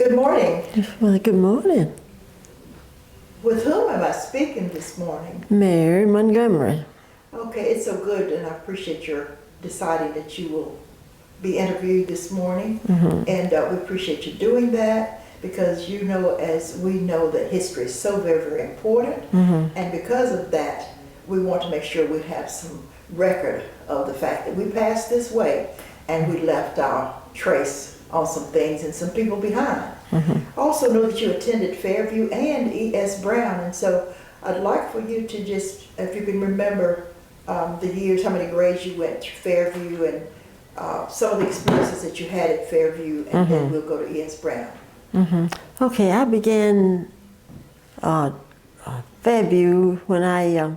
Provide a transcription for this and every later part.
Good morning. Well, good morning. With whom am I speaking this morning? Mary Montgomery. Okay, it's so good, and I appreciate your deciding that you will be interviewed this morning. And we appreciate you doing that because you know, as we know, that history is so very, very important. And because of that, we want to make sure we have some record of the fact that we passed this way and we left our trace on some things and some people behind. Also know that you attended Fairview and E.S. Brown, and so I'd like for you to just, if you can remember the years, how many grades you went to Fairview, and some of the experiences that you had at Fairview, and then we'll go to E.S. Brown. Okay, I began Fairview when I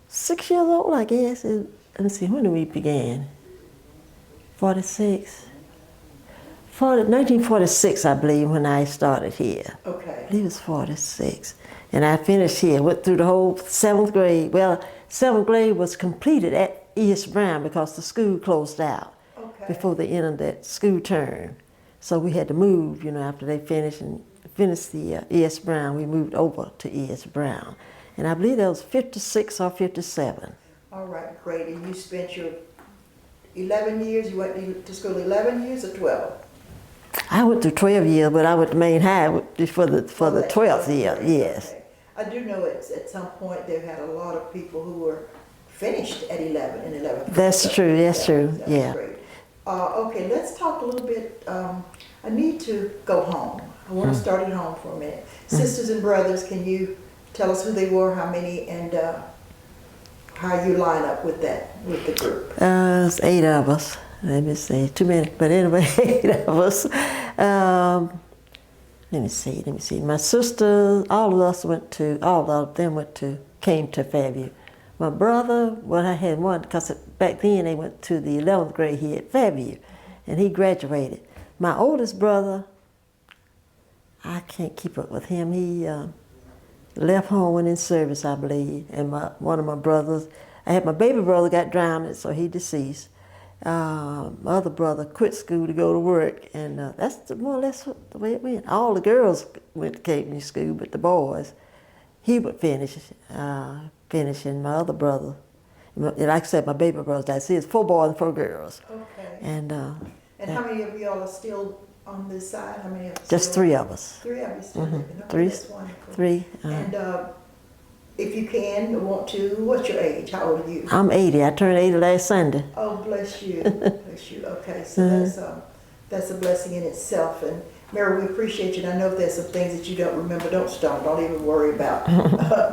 6 years old, I guess. Let me see, when did we begin? 1946, I believe, when I started here. Okay. I believe it was 46. And I finished here, went through the whole 7th grade. Well, 7th grade was completed at E.S. Brown because the school closed out before the end of that school term. So we had to move, you know, after they finished the E.S. Brown, we moved over to E.S. Brown. And I believe that was 56 or 57. All right, great. And you spent your 11 years, you went to school 11 years or 12? I went through 12 years, but I went to Main High for the 12th year, yes. Okay. I do know at some point they had a lot of people who were finished at 11 and 11. That's true, that's true, yeah. Great. Okay, let's talk a little bit. I need to go home. I want to start at home for a minute. Sisters and brothers, can you tell us who they were, how many, and how you line up with the group? It's 8 of us. Let me see, too many, but anyway, 8 of us. Let me see. My sister, all of them came to Fairview. My brother, well, I had one, because back then they went to the 11th grade here at Fairview, and he graduated. My oldest brother, I can't keep up with him. He left home, went in service, I believe, and one of my brothers, I had my baby brother got drowned, so he deceased. My other brother quit school to go to work, and that's more or less the way it went. All the girls went to Cape School, but the boys, he would finish, and my other brother, like I said, my baby brother died. See, it's 4 boys and 4 girls. Okay. And how many of y'all are still on this side? How many? Just 3 of us. 3 of you still living? Oh, 3. That's wonderful. 3. And if you can, want to, what's your age? How old are you? I'm 80. I turned 80 last Sunday. Oh, bless you. Bless you. Okay, so that's a blessing in itself. And Mary, we appreciate you. And I know if there's some things that you don't remember, don't even worry about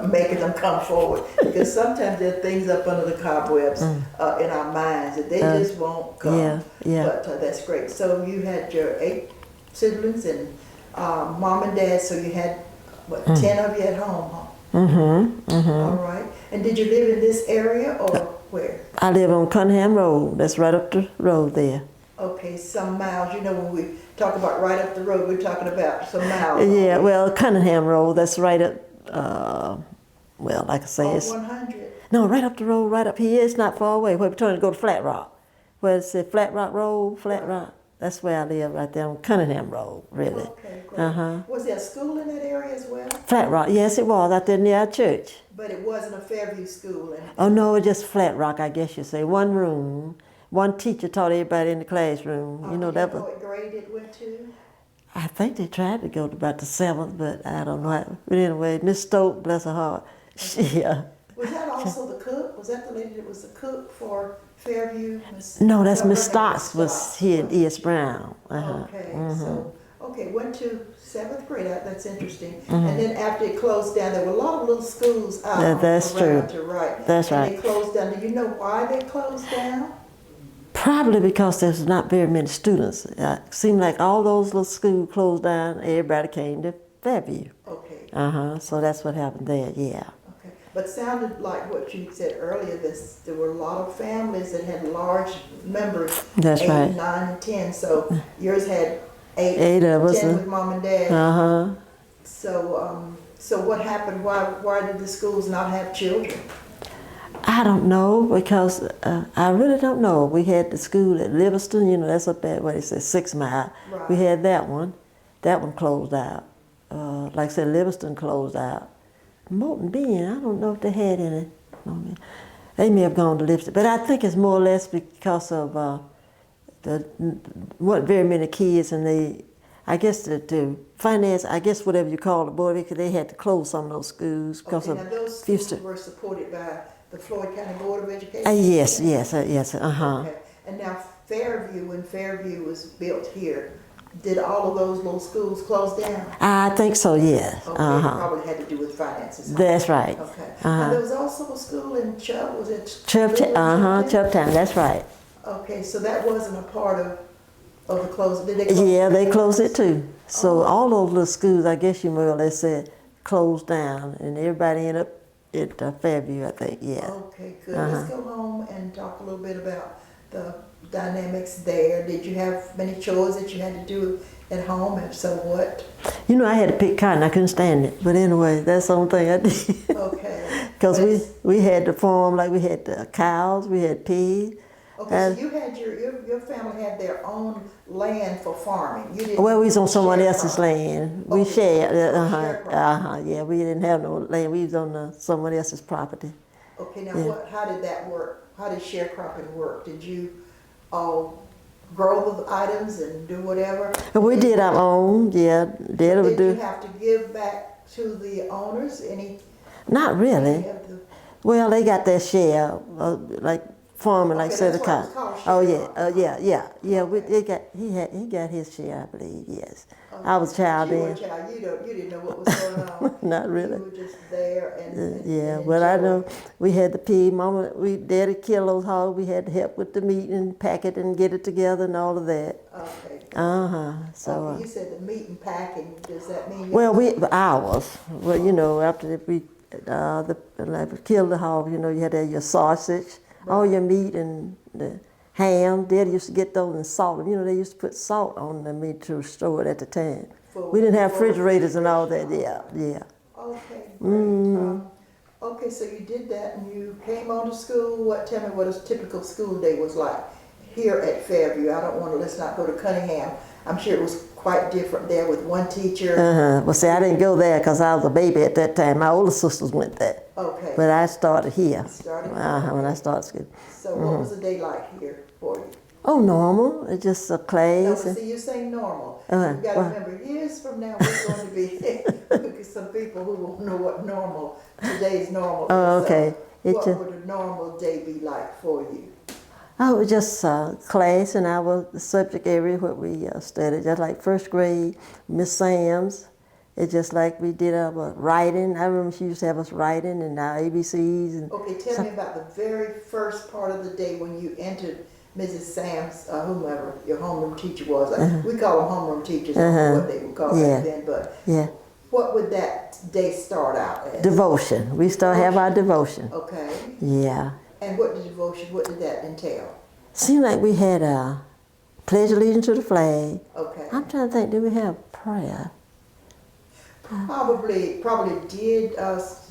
making them come forward. Because sometimes there are things up under the cobwebs in our minds that they just won't come. Yeah. But that's great. So you had your 8 siblings and mom and dad, so you had, 10 of you at home, huh? All right. And did you live in this area or where? I live on Cunningham Road. That's right up the road there. Okay, some miles. You know, when we talk about right up the road, we're talking about some miles. Yeah, well, Cunningham Road, that's right up, well, like I say, it's... 100? No, right up the road, right up here. It's not far away. We're trying to go to Flat Rock. Where it's the Flat Rock Road, Flat Rock. That's where I live, right there on Cunningham Road, really. Okay, great. Was there a school in that area as well? Flat Rock, yes, it was, out there near our church. But it wasn't a Fairview school? Oh, no, it just Flat Rock, I guess you say. 1 room. 1 teacher taught everybody in the classroom. You know, that was... what grade it went to? I think they tried to go to about the 7th, but I don't know. But anyway, Miss Stoke, bless her heart, Was that also the cook? Was that the lady that was the cook for Fairview? No, that's Miss Stocks was here at E.S. Brown. Okay, so, went to 7th grade. That's interesting. And then after it closed down, there were a lot of little schools out that's around true. To right. That's and right. They closed down. Do you know why they closed down? Probably because there's not very many students. It seemed like all those little schools closed down. Everybody came to Fairview. Okay. So that's what happened there. Yeah. But sounded like what you said earlier, there were a lot of families that had large members. That's 8, right. 9, and 10. So yours had 8 of us. 10 with mom and dad. So what happened? Why did the schools not have children? I don't know, because I really don't know. We had the school at Livingston, you know, that's up there, what is it, 6 Mile. Right. We had that one. that one closed out. Like I said, Livingston closed out. Molten Bean, I don't know if they had any. They may have gone to Livingston, but I think it's more or less because of there weren't very many kids, and I guess to finance, I guess whatever you call it, boy, because they had to close some of those schools because Okay, of now those schools were supported by the Floyd County Board of Education? yes, Okay, and now Fairview, when Fairview was built here, did all of those little schools close down? I think so, yes. Okay, it probably had to do with finances. That's right. Okay. And there was also a school in Chubb, was it? Chubtown, that's right. Okay, so that wasn't a part of the closing, did they close? Yeah, they closed it too. So all those little schools, I guess you more or less said, closed down, and everybody ended up at Fairview, I think, yeah. Okay, good. Let's go home and talk a little bit about the dynamics there. Did you have many chores that you had to do at home? If so, what? You know, I had to pick cotton. I couldn't stand it. But anyway, that's the only thing I did. Okay. Because we had to farm, like we had the cows, we had pigs. Okay, so you had your family had their own land for farming. You didn't. Well, we was on someone else's land. We shared. Sharecropping. Yeah, we didn't have no land. We was on someone else's property. Okay, now how did that work? How did sharecropping work? Did you all grow the items and do whatever? And we did our own, yeah. Did you have to give back to the owners any? Not really. Well, they got their share, like farming, like say the cow. Oh yeah. He got his share, I believe. Yes. Okay. I was a child You then. were a child. You didn't know what was going on. Not really. You were just there and But I know enjoyed. we had the pig. Mama, Daddy killed those hogs. We had to help with the meat and pack it and get it together and all of that. Okay. So. You said the meat and packing. Does that mean? Well, ours. Well, you know, after we killed the hog, you know, you had to have your sausage, all your meat and the ham. Daddy used to get those and salt them. You know, they used to put salt on the meat to store it at the time. We didn't have refrigerators and all that. Yeah. Okay, great. Okay, so you did that and you came on to school. Tell me what a typical school day was like here at Fairview. Let's not go to Cunningham. I'm sure it was quite different there with one teacher. Well, see, I didn't go there because I was a baby at that time. My older sisters went there. Okay. But I started here. When I started school. So what was the day like here for you? Oh, normal. It's just a class. No, see, you're saying normal. You've got to remember, years from now, we're going to be some people who won't know what today's normal is. Oh, okay. What would a normal day be like for you? Oh, it was just class in our subject area what we studied, just like first grade, Miss Sam's. It's just like we did our writing. I remember she used to have us writing and our ABCs. Okay, tell me about the very first part of the day when you entered Mrs. Sam's, whomever your homeroom teacher was. We call them homeroom teachers, I don't know what they would call back then, but what would that day start out as? Devotion. We still have our devotion. Okay. Yeah. And what did that entail? Seemed like we had a pledge allegiance to the flag. Okay. I'm trying to think, did we have prayer? Probably did,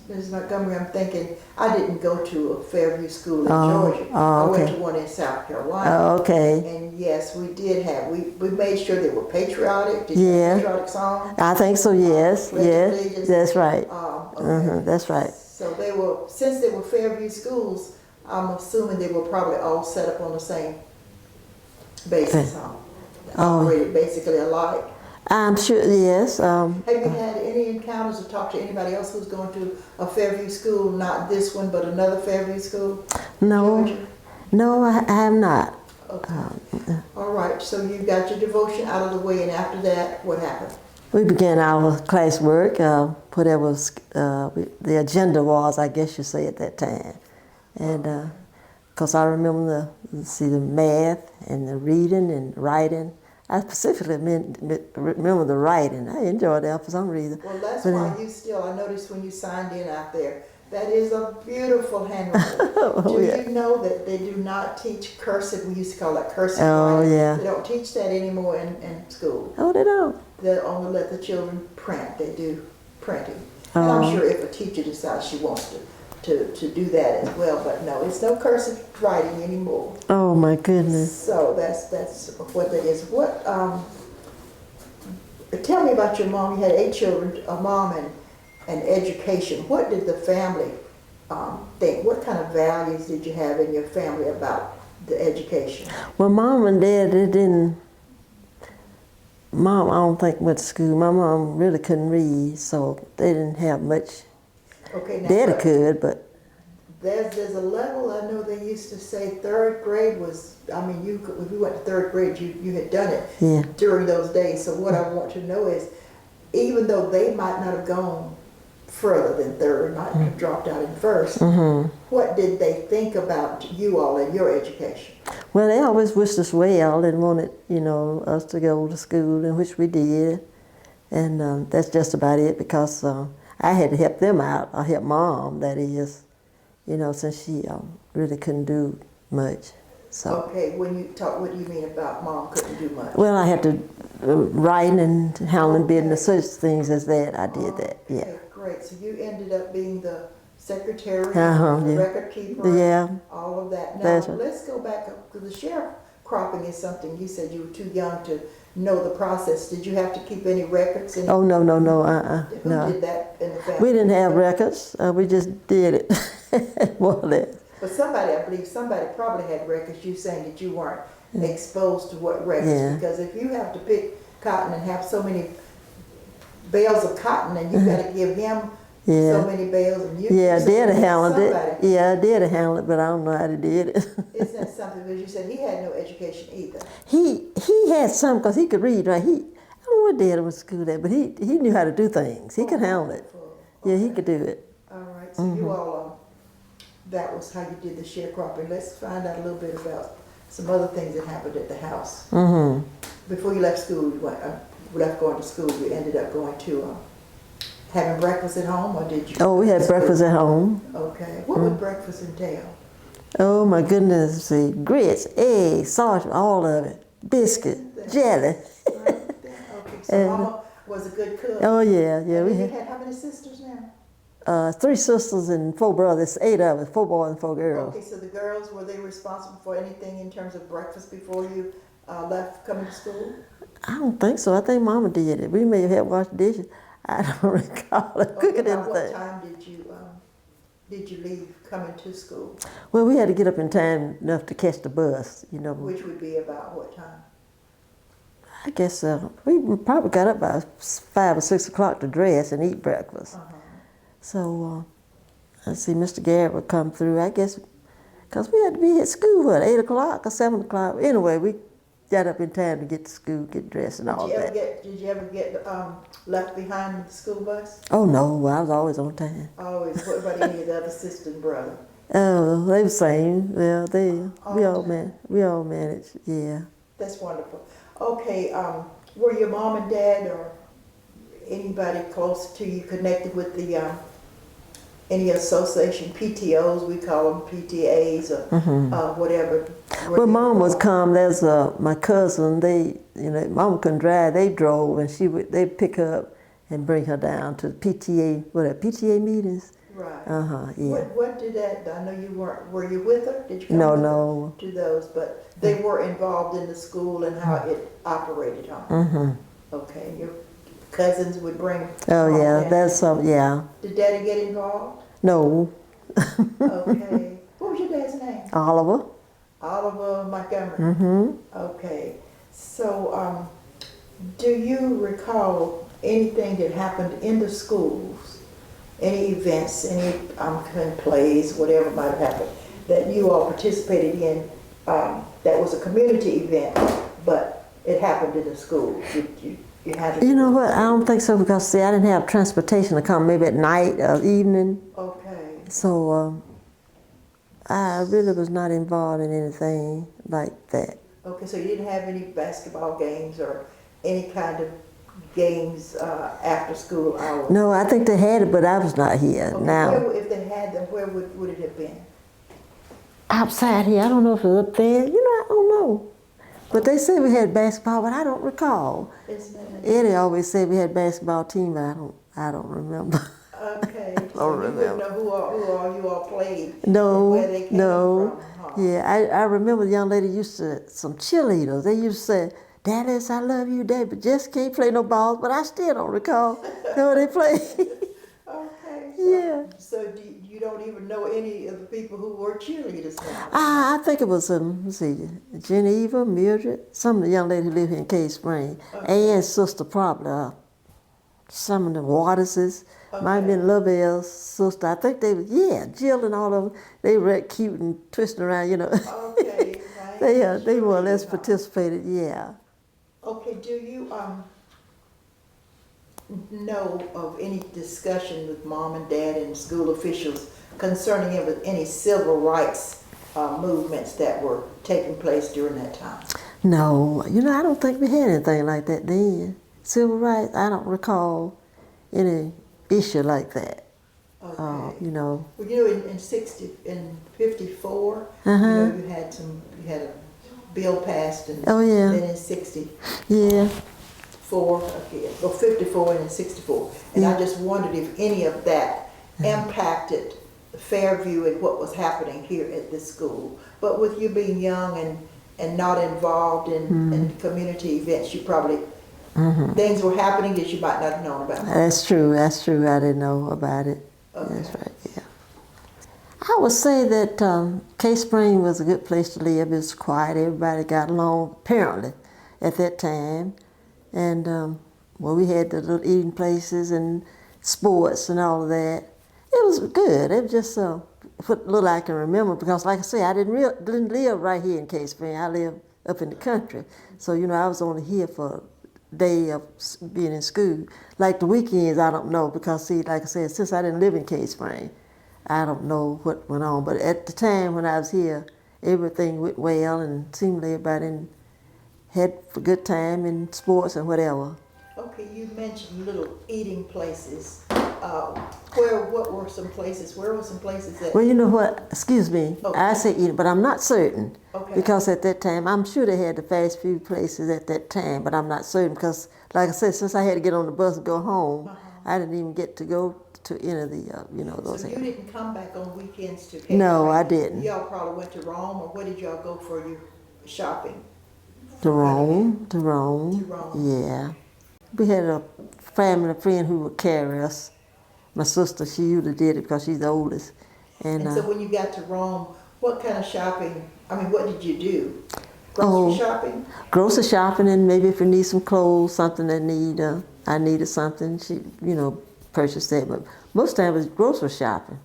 Ms. Montgomery. I'm thinking, I didn't go to a Fairview school in Georgia. I went to one in South Carolina. Oh, okay. And yes, we did have, we made sure they were patriotic. Did you have patriotic songs? I think so, yes. Yes, that's right. Okay. That's right. So since they were Fairview schools, I'm assuming they were probably all set up on the same basis, operated basically alike. I'm sure, yes. Have you had any encounters or talked to anybody else who's going to a Fairview school, not this one, but another Fairview school? No, I have not. Okay. All right, so you got your devotion out of the way, and after that, what happened? We began our classwork, whatever the agenda was, I guess you say at that time. And because I remember the math and the reading and writing. I specifically remember the writing. I enjoyed that for some reason. Well, that's why I noticed when you signed in out there, that is a beautiful handwriting. You know that they do not teach cursive? We used to call that cursive writing. Yeah. They don't teach that anymore in school. Oh, they don't? They only let the children print. They do printing. And I'm sure if a teacher decides she wants to do that as well, but no, it's no cursive writing anymore. Oh my goodness. So that's what that is. What tell me about your mom. You had 8 children, a mom and education. What did the family think? What kind of values did you have in your family about the education? Well, Mom and Dad, they didn't. Mom, I don't think went to school. My mom really couldn't read, so they didn't have much. Okay, now Daddy could, but there's a level. I know they used to say 3rd grade was. I mean, if you went to 3rd grade, you had done it yeah. during those days. So what I want to know is, even though they might not have gone further than 3rd, might have dropped out in 1st, what did they think about you all and your education? Well, they always wished us well and wanted, us to go to school, and which we did. And that's just about it, because I had to help them out, or help Mom, that is, since she really couldn't do much. So. Okay, when you talk, what do you mean about Mom couldn't do much? Well, I had to write and handling business, such things as that. I did that, yeah. Okay, great. So you ended up being the secretary, Yeah. record keeper, Yeah. all of that. Now, That's right. let's go back up to the sharecropping is something you said you were too young to know the process. Did you have to keep any records? Oh, no, Who no. did that in the family? We didn't have records. We just did it, more or less. But somebody, I believe somebody probably had records. You saying that you weren't exposed to what records, because if you have to pick cotton and have so many bales of cotton, and you got to give him so many bales, and you Daddy handled it. Yeah, Daddy handled it, but I don't know how he did it. Isn't that something? Because you said he had no education either. He had some, because he could read, right? I don't know what Daddy was school at, but he knew how to do things. He could handle it. Okay. Yeah, he could do it. All right. So you all, that was how you did the sharecropping. Let's find out a little bit about some other things that happened at the house. Before you left school, left going to school, you ended up going to having breakfast at home, or did you? Oh, we had breakfast at home. Okay. What would breakfast entail? Oh my goodness, see, grits, eggs, sausage, all of it, biscuit, jelly. Okay. So Mama was a good cook. Oh yeah. And We you had had how many sisters now? 3 sisters and 4 brothers, 8 of us, 4 boys and 4 girls. Okay, so the girls, were they responsible for anything in terms of breakfast before you left coming to school? I don't think so. I think Mama did it. We may have had washed dishes. I don't recall her cooking About what anything. time did you leave coming to school? Well, we had to get up in time enough to catch the bus, Which would be about what time? I guess we probably got up by 5 or 6 o'clock to dress and eat breakfast. So, I see Mr. Garrett would come through, I guess, because we had to be at school at 8 o'clock or 7 o'clock. Anyway, we got up in time to get to school, get dressed and all that. Did you ever get left behind with the school bus? Oh, no, I was always on time. Always. What about any of the other sister and brother? Oh, they the same. Well, we all managed, yeah. That's wonderful. Okay, were your mom and dad or anybody close to you connected with the any association, PTOs, we call them PTAs or whatever? Well, Mom was calm. There's my cousin. Mom couldn't drive. They drove, and they'd pick her up and bring her down to PTA meetings. Right. Yeah. What did that? I know you weren't. Were you with her? Did you come No. to those? But they were involved in the school and how it operated, huh? Okay. Your cousins would bring. Oh yeah, down. that's yeah. Did Daddy get involved? No. Okay. What was your dad's name? Oliver. Oliver Montgomery. Okay. So, do you recall anything that happened in the schools? Any events, any plays, whatever might have happened, that you all participated in that was a community event, but it happened in the school? You know what? I don't think so, because see, I didn't have transportation to come maybe at night or evening. Okay. So I really was not involved in anything like that. Okay, so you didn't have any basketball games or any kind of games after school hours? No, I think they had it, but I was not here. Okay, Now, if they had them, where would it have been? outside here, I don't know if it was up there. I don't know. But they said we had basketball, but I don't recall. Eddie always said we had basketball team, but I don't remember. Okay, so you wouldn't know who all you all played. No, where they came no. from, huh? Yeah, I remember the young lady used to, some cheerleaders, they used to say, Dallas, I love you, Dad, but just can't play no balls. But I still don't recall who they play. Okay. Yeah. So you don't even know any of the people who were cheerleaders now? I think it was, let's see, Geneva, Mildred, some of the young lady who live here in Cave Spring, and Sister probably, some of the Waterses, might have been LaBelle's sister. I think they were, Jill and all of them, they were cute and twisting around, Okay, right. They more or less participated, yeah. Okay, do you know of any discussion with Mom and Dad and school officials concerning it with any civil rights movements that were taking place during that time? No, I don't think we had anything like that then. Civil rights, I don't recall any issue like that. Okay. Well, Well, in 54, you had a bill passed, and then in 64, okay, well 54 and in 64, and I just wondered if any of that impacted Fairview and what was happening here at this school. But with you being young and not involved in community events, you probably things were happening that you might not have known about. That's true. I didn't know about it. Okay. That's right, yeah. I would say that Cave Spring was a good place to live. It was quiet. Everybody got along, apparently, at that time. And, we had the little eating places and sports and all of that. It was good. It was just what little I can remember, because, like I say, I didn't live right here in Cave Spring. I lived up in the country. So, I was only here for day of being in school. Like the weekends, I don't know, because see, like I said, since I didn't live in Cave Spring, I don't know what went on. But at the time when I was here, everything went well, and seemingly everybody had a good time in sports and whatever. Okay, you mentioned little eating places. Where were some places that... Well, you know what? Excuse me. Okay. I say eating, but I'm not certain. Okay. Because at that time, I'm sure they had the fast food places at that time, but I'm not certain, because, like I said, since I had to get on the bus and go home, I didn't even get to go to any of the, those. So you didn't come back on weekends to... No, I didn't. Y'all probably went to Rome, or where did y'all go for your shopping? To Rome. To Rome. Yeah. We had a family friend who would carry us. My sister, she usually did it because she's the oldest. And so when you got to Rome, what kind of shopping, what did you do? Grocery shopping? Grocery shopping, and maybe if you need some clothes, something that I needed something, she, purchased that. But most time it was grocery shopping.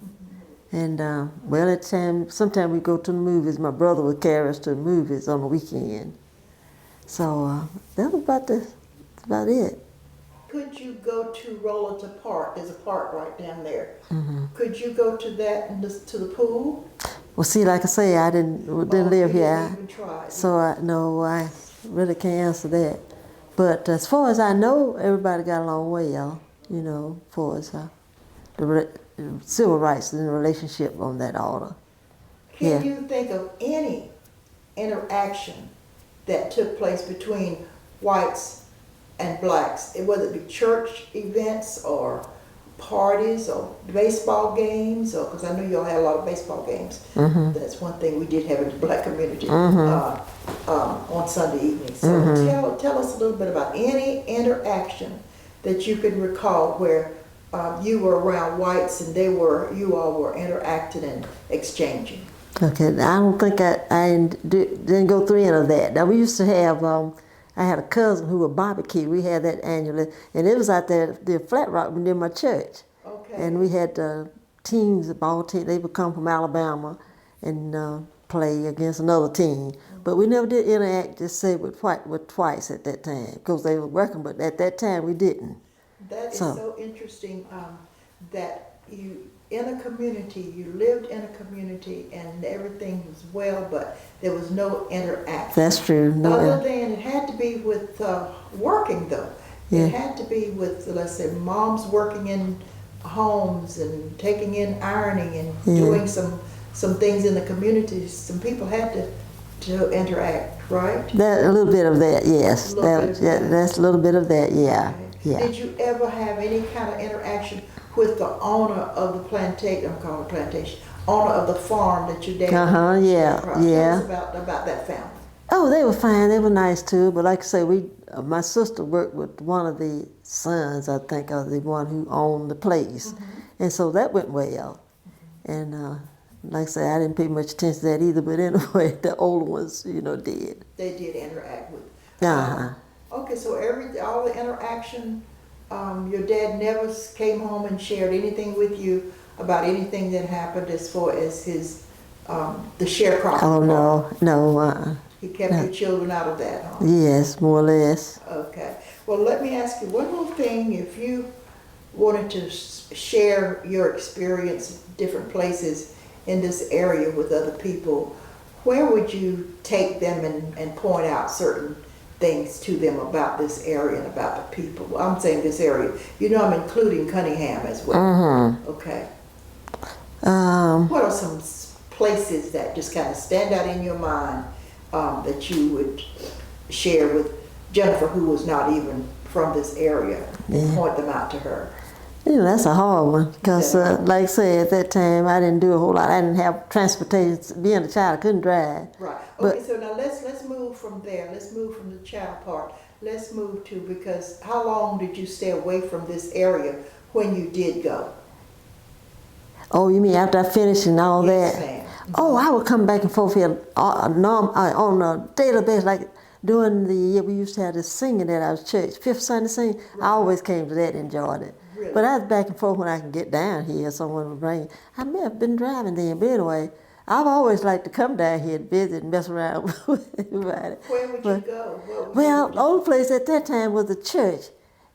And at the time, sometimes we go to the movies. My brother would carry us to the movies on the weekend. So that was about it. Could you go to Rollerton Park? There's a park right down there. Could you go to that and to the pool? Well, see, like I say, I didn't live here. Didn't even try. So I really can't answer that. But as far as I know, everybody got along well, as far as the civil rights and the relationship on that order. Can you think of any interaction that took place between whites and blacks, whether it be church events or parties or baseball games, or because I know y'all had a lot of baseball games. That's one thing we did have in the black community on Sunday evenings. So tell us a little bit about any interaction that you can recall where you were around whites and you all were interacting and exchanging. Okay, I don't think I didn't go through any of that. Now, we used to have, I had a cousin who would barbecue. We had that annually, and it was out there, the Flat Rock near my church. Okay. And we had teams, ball team. They would come from Alabama and play against another team. But we never did interact, just say with twice at that time, because they were working. But at that time, we didn't. That is so interesting that you lived in a community and everything was well, but there was no interaction. That's true. Other than it had to be with working though. Yeah. It had to be with, let's say, moms working in homes and taking in ironing and doing some things in the community. Some people had to interact, right? A little bit of that, yes. That's a little bit of that, yeah. Okay. Yeah. Did you ever have any kind of interaction with the owner of the plantation, owner of the farm that your dad Yeah. Tell us about that family. Oh, they were fine. They were nice too. But like I say, my sister worked with one of the sons, I think, of the one who owned the place, and so that went well. And like I say, I didn't pay much attention to that either. But anyway, the older ones, did. They did interact with. Okay, so all the interaction, your dad never came home and shared anything with you about anything that happened as far as his the sharecropping. Oh no. He kept your children out of that, huh? Yes, more or less. Okay. Well, let me ask you one more thing. If you wanted to share your experience in different places in this area with other people, where would you take them and point out certain things to them about this area and about the people? Well, I'm saying this area. I'm including Cunningham as well. Okay. What are some places that just kind of stand out in your mind that you would share with Jennifer, who was not even from this area, and point them out to her? That's a hard one because, like I said, at that time I didn't do a whole lot. I didn't have transportation. Being a child, I couldn't drive. Right. Okay. So now let's move from there. Let's move from the child part. Let's move to, because how long did you stay away from this area when you did go? Oh, you mean after I finished and all Yes, that? ma'am. Oh, I would come back and forth here on a daily basis. Like during the year, we used to have this singing at our church, Fifth Sunday singing. Right. I always came to that and enjoyed it. Really? But I was back and forth when I can get down here. Someone would bring. I may have been driving then, but anyway, I've always liked to come down here to visit and mess around with everybody. Where would you go? Well, the only place at that time was the church,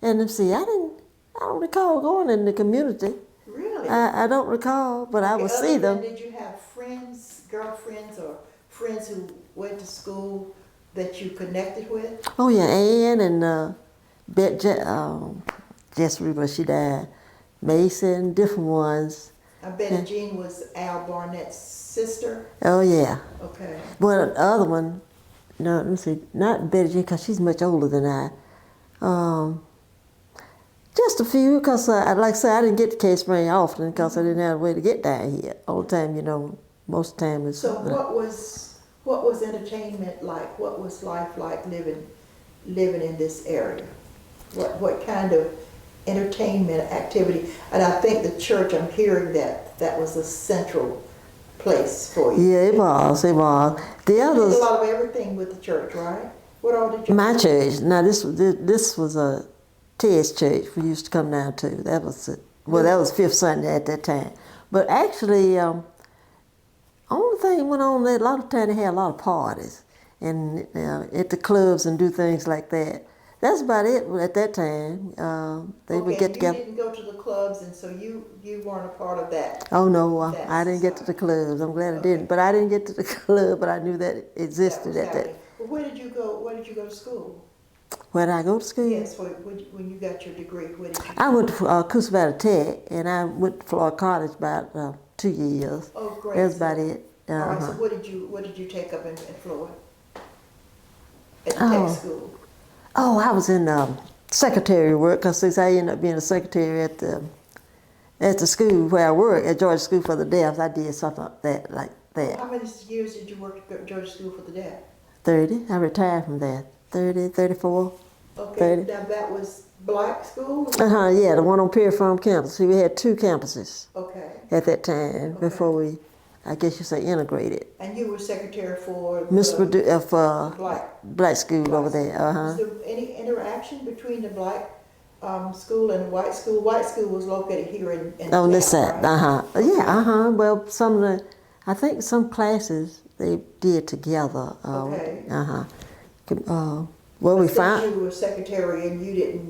and see, I don't recall going in the community. Really? I don't recall, but I would see them. Did you have friends, girlfriends, or friends who went to school that you connected with? Oh yeah, Ann and Jesse, but she died. Mason, different ones. I bet Jean was Al Barnett's sister. Oh yeah. Okay. Well, the other one, no, let me see, not Betty Jean, because she's much older than I. Just a few, because like I said, I didn't get to Case Spring often because I didn't have a way to get down here all the time. Most of the time is. So what was entertainment like? What was life like living in this area? What kind of entertainment activity? And I think the church, I'm hearing that was a central place for you. Yeah, it was. The others. You did a lot of everything with the church, right? What all did you? My church. Now this was a Ted's church we used to come down to. That was it. Well, that was Fifth Sunday at that time. But actually, only thing went on there, a lot of times they had a lot of parties and at the clubs and do things like that. That's about it at that time. They would get together. You didn't go to the clubs, and so you weren't a part of that. Oh no, I didn't get to the clubs. I'm glad I didn't. But I didn't get to the club, but I knew that it existed at that. Well, where did you go? Where did you go to school? Where did I go to school? Yes, when you got your degree, where did you go? I went to Coosa Valley Tech, and I went to Florida College about 2 years. Oh, great. That's about it. All right. So what did you take up in Florida? At the tech school. Oh, I was in secretary work because since I ended up being a secretary at the school where I work at Georgia School for the Deaf, I did something like that. How many years did you work at Georgia School for the Deaf? 30. I retired from there. 30, 34. Okay. 30. Now that was black school? Yeah, the one on Perry Farm campus. See, we had 2 campuses. Okay. At that time, before we, I guess you say, integrated. And you were secretary for Miss Purdue black school Black over there. Was there any interaction between the black school and the white school? White school was located here in on this side. Right? Yeah. Well, I think some classes they did together. Okay. Well, we Since found. you were secretary and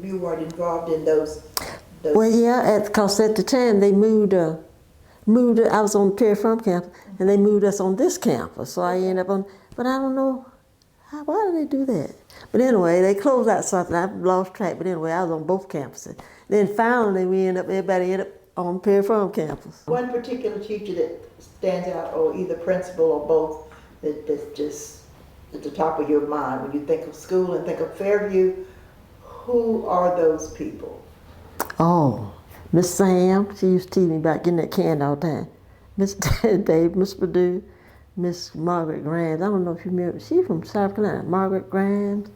you weren't involved in those. Well, yeah, because at the time they moved. I was on Perry Farm campus, and they moved us on this campus. So I ended up on. But I don't know why did they do that. But anyway, they closed out something. I lost track. But anyway, I was on both campuses. Then finally, everybody ended up on Perry Farm campus. One particular teacher that stands out, or either principal or both, that's just at the top of your mind when you think of school and think of Fairview. Who are those people? Oh, Miss Sam. She used to tease me about getting that candy all the time. Miss Dave, Miss Purdue, Miss Margaret Grimes. I don't know if you remember. She's from South Carolina. Margaret Grimes.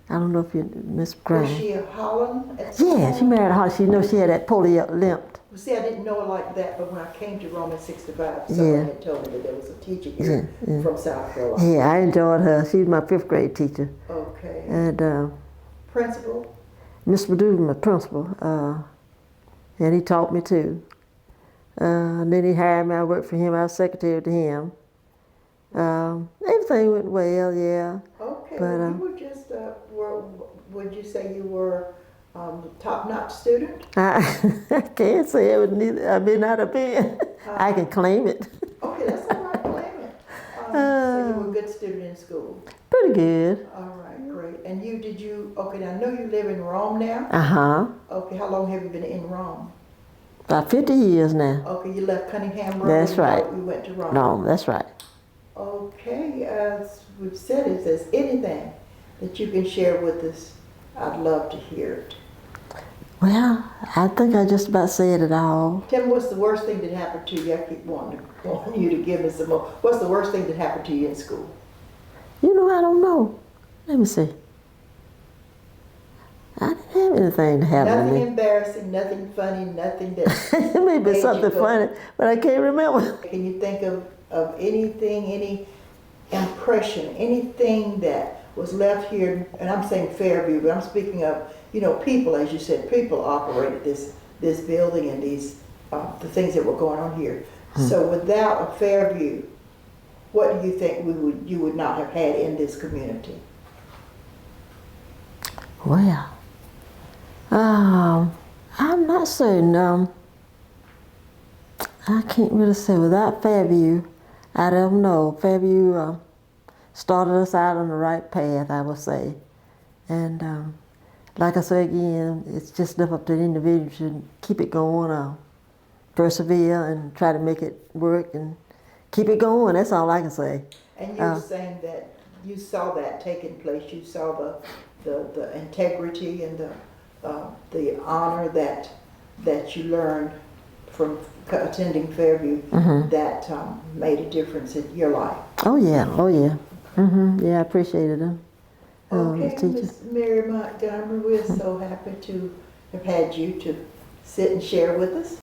I don't know if you, Miss Grimes. Was she a Holland at some Yeah, point? she married a Holland. She knows she had that polio limp. Well, see, I didn't know it like that, but when I came to Rome in 65, someone had told me that there was a teacher here from South Carolina. Yeah, I enjoyed her. She was my 5th grade teacher. Okay. And Principal? Mr. Purdue was my principal. And he taught me too. And then he hired me. I worked for him. I was secretary to him. Everything went well, yeah. Okay. But, You were just, would you say you were top-notch student? I can't say it was neither. I may not have been. I can claim it. Okay, that's all right, claim it. So you were a good student in school? Pretty good. All right, great. And okay, now I know you live in Rome now? Uh-huh. Okay, how long have you been in Rome? About 50 years now. Okay, you left Cunningham Road? That's right. You went to Rome? No, that's right. Okay, as we've said, if there's anything that you can share with us, I'd love to hear it. Well, I think I just about said it all. Tell me, what's the worst thing that happened to you? I keep wanting you to give me some more. What's the worst thing that happened to you in school? You know, I don't know. Let me see. I didn't have anything to happen to Nothing me. embarrassing, nothing funny, nothing that It may be made something you go- funny, but I can't remember. Can you think of anything, any impression, anything that was left here? And I'm saying Fairview, but I'm speaking of, people, as you said, people operated this building and these the things that were going on here. So without a Fairview, what do you think you would not have had in this community? Well, I'm not certain. I can't really say. Without Fairview, I don't know. Fairview started us out on the right path, I would say. And like I say again, it's just left up to the individual to keep it going, persevere and try to make it work and keep it going. That's all I can say. And you're saying that you saw that taking place. You saw the integrity and the honor that you learned from attending Fairview that made a difference in your life. Oh yeah, oh yeah. Yeah, I appreciated them. Okay, Miss Mary Montgomery, we're so happy to have had you to sit and share with us.